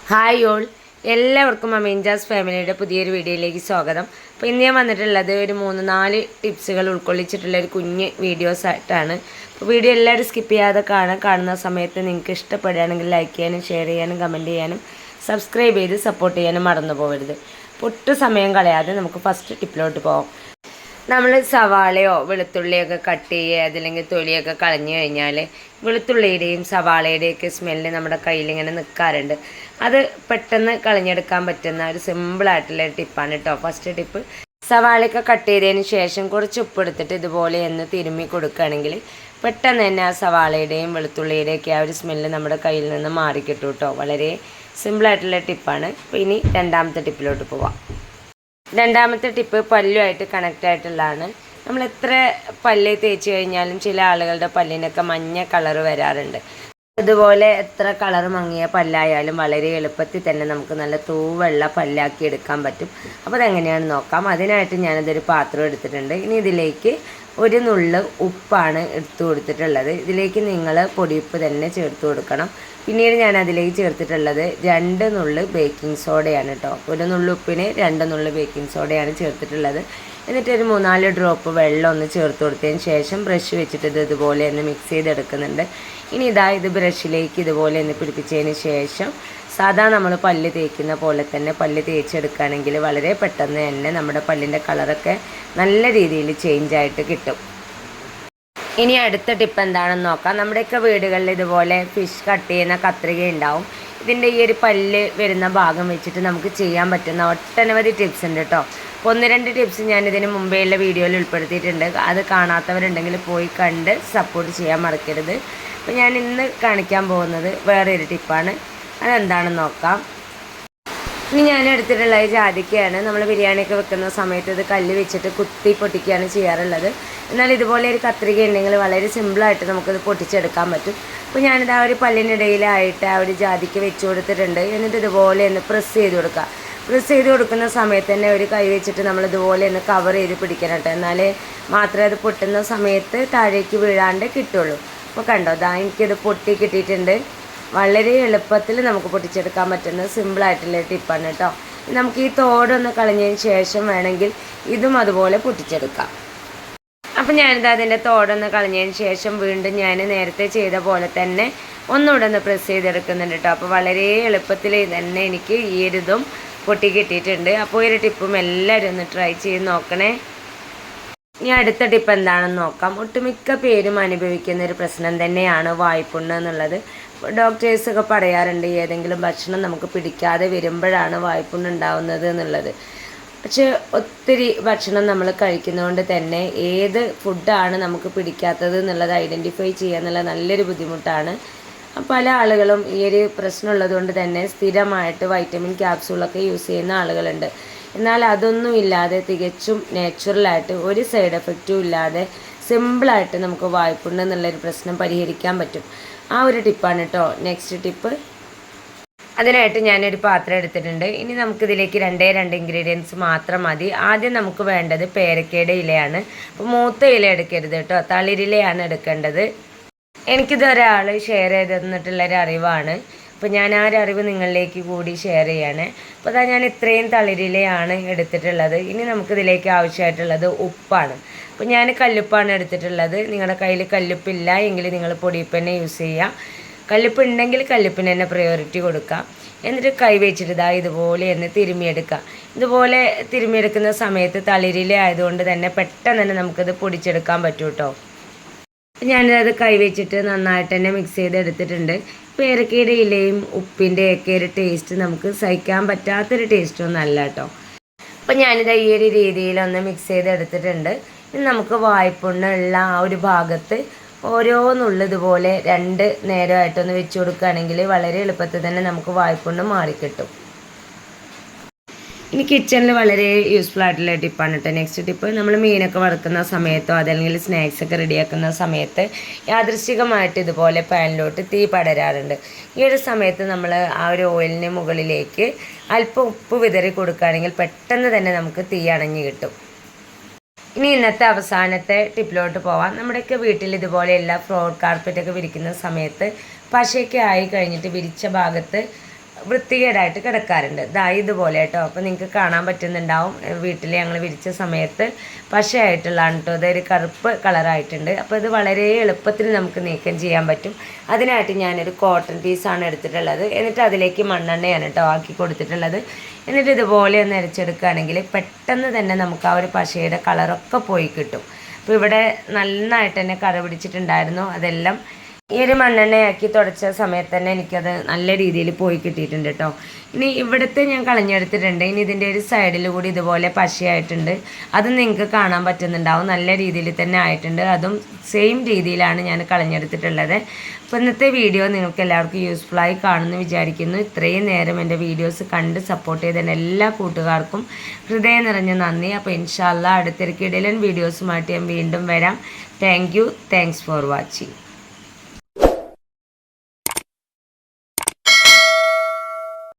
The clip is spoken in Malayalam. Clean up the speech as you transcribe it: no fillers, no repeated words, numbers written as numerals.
ഹായ് ഓൾ, എല്ലാവർക്കും അമീൻജാസ് ഫാമിലിയുടെ പുതിയൊരു വീഡിയോയിലേക്ക് സ്വാഗതം. അപ്പോൾ ഇന്ന് ഞാൻ വന്നിട്ടുള്ളത് ഒരു 3-4 ടിപ്സുകൾ ഉൾക്കൊള്ളിച്ചിട്ടുള്ള ഒരു കുഞ്ഞ് വീഡിയോസ് ആയിട്ടാണ്. അപ്പോൾ വീഡിയോ എല്ലാവരും സ്കിപ്പ് ചെയ്യാതെ കാണുന്ന സമയത്ത് നിങ്ങൾക്ക് ഇഷ്ടപ്പെടുകയാണെങ്കിൽ ലൈക്ക് ചെയ്യാനും ഷെയർ ചെയ്യാനും കമൻറ്റ് ചെയ്യാനും സബ്സ്ക്രൈബ് ചെയ്ത് സപ്പോർട്ട് ചെയ്യാനും മറന്നു പോകരുത്. ഒട്ടും സമയം കളയാതെ നമുക്ക് ഫസ്റ്റ് ടിപ്പിലോട്ട് പോകാം. നമ്മൾ സവാളയോ വെളുത്തുള്ളിയൊക്കെ കട്ട് ചെയ്യുക, അതല്ലെങ്കിൽ തൊലിയൊക്കെ കളഞ്ഞു കഴിഞ്ഞാൽ വെളുത്തുള്ളിയുടെയും സവാളയുടെയൊക്കെ സ്മെല്ല് നമ്മുടെ കയ്യിലിങ്ങനെ നിൽക്കാറുണ്ട്. അത് പെട്ടെന്ന് കളഞ്ഞെടുക്കാൻ പറ്റുന്ന ഒരു സിമ്പിളായിട്ടുള്ള ടിപ്പാണ് കേട്ടോ ഫസ്റ്റ് ടിപ്പ്. സവാളയൊക്കെ കട്ട് ചെയ്തതിന് ശേഷം കുറച്ച് ഉപ്പ് എടുത്തിട്ട് ഇതുപോലെ ഒന്ന് തിരുമ്മി കൊടുക്കുകയാണെങ്കിൽ പെട്ടെന്ന് തന്നെ ആ സവാളയുടെയും വെളുത്തുള്ളിയുടെയൊക്കെ ആ ഒരു സ്മെല്ല് നമ്മുടെ കയ്യിൽ നിന്ന് മാറിക്കിട്ടും കേട്ടോ. വളരെ സിമ്പിളായിട്ടുള്ള ടിപ്പാണ്. അപ്പോൾ ഇനി രണ്ടാമത്തെ ടിപ്പിലോട്ട് പോവാം. രണ്ടാമത്തെ ടിപ്പ് പല്ലുമായിട്ട് കണക്റ്റ് ആയിട്ടുള്ളതാണ്. നമ്മൾ എത്ര പല്ല് തേച്ച് കഴിഞ്ഞാലും ചില ആളുകളുടെ പല്ലിനൊക്കെ മഞ്ഞ കളർ വരാറുണ്ട്. അതുപോലെ എത്ര കളർ മങ്ങിയ പല്ലായാലും വളരെ എളുപ്പത്തിൽ തന്നെ നമുക്ക് നല്ല തൂവെള്ള പല്ലാക്കി എടുക്കാൻ പറ്റും. അപ്പോൾ അതെങ്ങനെയാണെന്ന് നോക്കാം. അതിനായിട്ട് ഞാനിതൊരു പാത്രം എടുത്തിട്ടുണ്ട്. ഇനി ഇതിലേക്ക് ഒരു നുള്ള് ഉപ്പാണ് എടുത്തു കൊടുത്തിട്ടുള്ളത്. ഇതിലേക്ക് നിങ്ങൾ പൊടിയുപ്പ് തന്നെ ചേർത്ത് കൊടുക്കണം. പിന്നീട് ഞാൻ അതിലേക്ക് ചേർത്തിട്ടുള്ളത് 2 നുള്ള് ബേക്കിംഗ് സോഡയാണ് കേട്ടോ. ഒരു നുള്ള് ഉപ്പിന് 2 നുള്ള് ബേക്കിംഗ് സോഡയാണ് ചേർത്തിട്ടുള്ളത്. എന്നിട്ട് ഒരു 3-4 ഡ്രോപ്പ് വെള്ളം ഒന്ന് ചേർത്ത് കൊടുത്തതിന് ശേഷം ബ്രഷ് വെച്ചിട്ട് ഇതുപോലെ ഒന്ന് മിക്സ് ചെയ്തെടുക്കുന്നുണ്ട്. ഇനി ഇത് ബ്രഷിലേക്ക് ഇതുപോലെ ഒന്ന് പിടിപ്പിച്ചതിന് ശേഷം സാധാ നമ്മൾ പല്ല് തേക്കുന്ന പോലെ തന്നെ പല്ല് തേച്ചെടുക്കുകയാണെങ്കിൽ വളരെ പെട്ടെന്ന് തന്നെ നമ്മുടെ പല്ലിൻ്റെ കളറൊക്കെ നല്ല രീതിയിൽ ചേഞ്ചായിട്ട് കിട്ടും. ഇനി അടുത്ത ടിപ്പ് എന്താണെന്ന് നോക്കാം. നമ്മുടെയൊക്കെ വീടുകളിൽ ഇതുപോലെ ഫിഷ് കട്ട് ചെയ്യുന്ന കത്രിക ഉണ്ടാവും. ഇതിൻ്റെ ഈ ഒരു പല്ല് വരുന്ന ഭാഗം വെച്ചിട്ട് നമുക്ക് ചെയ്യാൻ പറ്റുന്ന ഒട്ടനവധി ടിപ്സ് ഉണ്ട് കേട്ടോ. അപ്പോൾ 1-2 ടിപ്സ് ഞാൻ ഇതിന് മുമ്പേയുള്ള വീഡിയോയിൽ ഉൾപ്പെടുത്തിയിട്ടുണ്ട്. അത് കാണാത്തവരുണ്ടെങ്കിൽ പോയി കണ്ട് സപ്പോർട്ട് ചെയ്യാൻ മറക്കരുത്. അപ്പോൾ ഞാൻ ഇന്ന് കാണിക്കാൻ പോകുന്നത് വേറൊരു ടിപ്പാണ്. അതെന്താണെന്ന് നോക്കാം. ഇനി ഞാൻ എടുത്തിട്ടുള്ളത് ജാതിക്കയാണ്. നമ്മൾ ബിരിയാണിയൊക്കെ വെക്കുന്ന സമയത്ത് ഇത് കല്ല് വെച്ചിട്ട് കുത്തി പൊട്ടിക്കുകയാണ് ചെയ്യാറുള്ളത്. എന്നാൽ ഇതുപോലെ ഒരു കത്രിക ഉണ്ടെങ്കിൽ വളരെ സിമ്പിളായിട്ട് നമുക്കത് പൊട്ടിച്ചെടുക്കാൻ പറ്റും. അപ്പോൾ ഞാനിത് ആ ഒരു പല്ലിനിടയിലായിട്ട് ആ ഒരു ജാതിക്ക വെച്ച് കൊടുത്തിട്ടുണ്ട്. എന്നിട്ട് ഇതുപോലെ ഒന്ന് പ്രസ് ചെയ്ത് കൊടുക്കുക. പ്രസ് ചെയ്ത് കൊടുക്കുന്ന സമയത്ത് തന്നെ ഒരു കൈ വെച്ചിട്ട് നമ്മൾ ഇതുപോലെ ഒന്ന് കവർ ചെയ്ത് പിടിക്കണം കേട്ടോ. എന്നാലേ മാത്രമേ അത് പൊട്ടുന്ന സമയത്ത് താഴേക്ക് വീഴാണ്ട് കിട്ടുള്ളൂ. അപ്പോൾ കണ്ടോ, എനിക്കത് പൊട്ടി കിട്ടിയിട്ടുണ്ട്. വളരെ എളുപ്പത്തിൽ നമുക്ക് പൊട്ടിച്ചെടുക്കാൻ പറ്റുന്ന സിമ്പിളായിട്ടുള്ള ടിപ്പാണ് കേട്ടോ. നമുക്ക് ഈ തോടൊന്ന് കളഞ്ഞതിന് ശേഷം വേണമെങ്കിൽ ഇതും അതുപോലെ പൊട്ടിച്ചെടുക്കാം. അപ്പം ഞാനിത് അതിൻ്റെ തോടൊന്ന് കളഞ്ഞതിന് ശേഷം വീണ്ടും ഞാൻ നേരത്തെ ചെയ്ത പോലെ തന്നെ ഒന്നുകൂടെ ഒന്ന് പ്രസ് ചെയ്തെടുക്കുന്നുണ്ട് കേട്ടോ. അപ്പോൾ വളരെ എളുപ്പത്തിൽ തന്നെ എനിക്ക് ഈ ഒരു ഇതും പൊട്ടി കിട്ടിയിട്ടുണ്ട്. അപ്പോൾ ഈ ഒരു ടിപ്പും എല്ലാവരും ഒന്ന് ട്രൈ ചെയ്ത് നോക്കണേ. ഇനി അടുത്ത ടിപ്പ് എന്താണെന്ന് നോക്കാം. ഒട്ടുമിക്ക പേരും അനുഭവിക്കുന്ന ഒരു പ്രശ്നം തന്നെയാണ് വായ്പുണ്ണ് എന്നുള്ളത്. ഡോക്ടേഴ്സൊക്കെ പറയാറുണ്ട് ഏതെങ്കിലും ഭക്ഷണം നമുക്ക് പിടിക്കാതെ വരുമ്പോഴാണ് വായ്പുണ്ണ് ഉണ്ടാവുന്നത് എന്നുള്ളത്. പക്ഷേ ഒത്തിരി ഭക്ഷണം നമ്മൾ കഴിക്കുന്നതുകൊണ്ട് തന്നെ ഏത് ഫുഡാണ് നമുക്ക് പിടിക്കാത്തത് എന്നുള്ളത് ഐഡൻറ്റിഫൈ ചെയ്യുക എന്നുള്ളത് നല്ലൊരു ബുദ്ധിമുട്ടാണ്. പല ആളുകളും ഈ ഒരു പ്രശ്നമുള്ളത് കൊണ്ട് തന്നെ സ്ഥിരമായിട്ട് വൈറ്റമിൻ ക്യാപ്സൂളൊക്കെ യൂസ് ചെയ്യുന്ന ആളുകളുണ്ട്. എന്നാൽ അതൊന്നും ഇല്ലാതെ തികച്ചും നാച്ചുറലായിട്ട് ഒരു സൈഡ് എഫക്റ്റും ഇല്ലാതെ സിമ്പിളായിട്ട് നമുക്ക് വായ്പുണ്ണ് എന്നുള്ളൊരു പ്രശ്നം പരിഹരിക്കാൻ പറ്റും. ആ ഒരു ടിപ്പാണ് കേട്ടോ നെക്സ്റ്റ് ടിപ്പ്. അതിനായിട്ട് ഞാനൊരു പാത്രം എടുത്തിട്ടുണ്ട്. ഇനി നമുക്കിതിലേക്ക് 2 ഇൻഗ്രീഡിയൻസ് മാത്രം മതി. ആദ്യം നമുക്ക് വേണ്ടത് പേരക്കയുടെ ഇലയാണ്. അപ്പോൾ മൂത്ത ഇല എടുക്കരുത് കേട്ടോ, തളിരിലയാണ് എടുക്കേണ്ടത്. എനിക്കിതൊരാൾ ഷെയർ ചെയ്ത് തന്നിട്ടുള്ളൊരു അറിവാണ്. അപ്പോൾ ഞാൻ ആ ഒരു അറിവ് നിങ്ങളിലേക്ക് കൂടി ഷെയർ ചെയ്യാണ്. അപ്പോൾ അതാ ഞാൻ ഇത്രയും തളിരിലയാണ് എടുത്തിട്ടുള്ളത്. ഇനി നമുക്കിതിലേക്ക് ആവശ്യമായിട്ടുള്ളത് ഉപ്പാണ്. അപ്പോൾ ഞാൻ കല്ലുപ്പാണ് എടുത്തിട്ടുള്ളത്. നിങ്ങളുടെ കയ്യിൽ കല്ലുപ്പില്ല എങ്കിൽ നിങ്ങൾ പൊടിയുപ്പ് തന്നെ യൂസ് ചെയ്യുക. കല്ലുപ്പ് ഉണ്ടെങ്കിൽ കല്ലുപ്പിന് തന്നെ പ്രയോറിറ്റി കൊടുക്കുക. എന്നിട്ട് കൈ വെച്ചിട്ട് ഇതുപോലെ ഒന്ന് തിരുമ്മിയെടുക്കുക. ഇതുപോലെ തിരുമ്മിയെടുക്കുന്ന സമയത്ത് തളിരില ആയതുകൊണ്ട് തന്നെ പെട്ടെന്ന് തന്നെ നമുക്കത് പൊടിച്ചെടുക്കാൻ പറ്റും കേട്ടോ. ഞാനിത് കൈ വെച്ചിട്ട് നന്നായിട്ട് തന്നെ മിക്സ് ചെയ്തെടുത്തിട്ടുണ്ട്. പേരക്കയുടെ ഇലയും ഉപ്പിൻ്റെയൊക്കെ ഒരു ടേസ്റ്റ് നമുക്ക് സഹിക്കാൻ പറ്റാത്തൊരു ടേസ്റ്റൊന്നും അല്ല കേട്ടോ. അപ്പം ഞാനിത് ഈ ഒരു രീതിയിലൊന്ന് മിക്സ് ചെയ്തെടുത്തിട്ടുണ്ട്. ഇനി നമുക്ക് വായ്പുണ്ണുള്ള ആ ഒരു ഭാഗത്ത് ഓരോന്നുള്ളതുപോലെ 2 നേരമായിട്ടൊന്ന് വെച്ച് കൊടുക്കുകയാണെങ്കിൽ വളരെ എളുപ്പത്തിൽ തന്നെ നമുക്ക് വായ്പുണ്ണ് മാറിക്കിട്ടും. ഇനി കിച്ചണിൽ വളരെ യൂസ്ഫുൾ ആയിട്ടുള്ള ടിപ്പാണ് കേട്ടോ നെക്സ്റ്റ് ടിപ്പ്. നമ്മൾ മീനൊക്കെ വറുക്കുന്ന സമയത്തോ അതല്ലെങ്കിൽ സ്നാക്സൊക്കെ റെഡിയാക്കുന്ന സമയത്ത് യാദൃശ്ചികമായിട്ട് ഇതുപോലെ പാനിലോട്ട് തീ പടരാറുണ്ട്. ഈ ഒരു സമയത്ത് നമ്മൾ ആ ഒരു ഓയിലിന് മുകളിലേക്ക് അല്പം ഉപ്പ് വിതറി കൊടുക്കുകയാണെങ്കിൽ പെട്ടെന്ന് തന്നെ നമുക്ക് തീ അണഞ്ഞ് കിട്ടും. ഇനി ഇന്നത്തെ അവസാനത്തെ ടിപ്പിലോട്ട് പോവാം. നമ്മുടെയൊക്കെ വീട്ടിൽ ഇതുപോലെയുള്ള ഫ്ലോർ കാർപ്പറ്റൊക്കെ വിരിക്കുന്ന സമയത്ത് പശയൊക്കെ ആയി കഴിഞ്ഞിട്ട് വിരിച്ച ഭാഗത്ത് വൃത്തികേടായിട്ട് കിടക്കാറുണ്ട്. ഇതുപോലെ കേട്ടോ. അപ്പോൾ നിങ്ങൾക്ക് കാണാൻ പറ്റുന്നുണ്ടാവും, വീട്ടിൽ ഞങ്ങൾ വിരിച്ച സമയത്ത് പശയായിട്ടുള്ളതാണ് കേട്ടോ. അതൊരു കറുപ്പ് കളറായിട്ടുണ്ട്. അപ്പോൾ ഇത് വളരെ എളുപ്പത്തിൽ നമുക്ക് നീക്കം ചെയ്യാൻ പറ്റും. അതിനായിട്ട് ഞാനൊരു കോട്ടൺ പീസാണ് എടുത്തിട്ടുള്ളത്. എന്നിട്ട് അതിലേക്ക് മണ്ണെണ്ണയാണ് കേട്ടോ ആക്കി കൊടുത്തിട്ടുള്ളത്. എന്നിട്ട് ഇതുപോലെ ഒന്ന് അരച്ചെടുക്കുകയാണെങ്കിൽ പെട്ടെന്ന് തന്നെ നമുക്ക് ആ ഒരു പശയുടെ കളറൊക്കെ പോയി കിട്ടും. അപ്പോൾ ഇവിടെ നന്നായിട്ട് തന്നെ കറ പിടിച്ചിട്ടുണ്ടായിരുന്നു. അതെല്ലാം ഈ ഒരു മണ്ണെണ്ണയാക്കി തുടച്ച സമയത്ത് തന്നെ എനിക്കത് നല്ല രീതിയിൽ പോയി കിട്ടിയിട്ടുണ്ട് കേട്ടോ. ഇനി ഇവിടുത്തെ ഞാൻ കളഞ്ഞെടുത്തിട്ടുണ്ട്. ഇനി ഇതിൻ്റെ ഒരു സൈഡിൽ കൂടി ഇതുപോലെ പശയായിട്ടുണ്ട്. അതും നിങ്ങൾക്ക് കാണാൻ പറ്റുന്നുണ്ടാവും. നല്ല രീതിയിൽ തന്നെ ആയിട്ടുണ്ട്. അതും സെയിം രീതിയിലാണ് ഞാൻ കളഞ്ഞെടുത്തിട്ടുള്ളത്. അപ്പോൾ ഇന്നത്തെ വീഡിയോ നിങ്ങൾക്ക് എല്ലാവർക്കും യൂസ്ഫുള്ളായി കാണുമെന്ന് വിചാരിക്കുന്നു. ഇത്രയും നേരം എൻ്റെ വീഡിയോസ് കണ്ട് സപ്പോർട്ട് ചെയ്ത എല്ലാ കൂട്ടുകാർക്കും ഹൃദയം നിറഞ്ഞ നന്ദി. അപ്പോൾ ഇൻഷാ അല്ലാഹ് അടുത്തൊരു കിടിലൻ വീഡിയോസുമായിട്ട് ഞാൻ വീണ്ടും വരാം. Thanks for watching.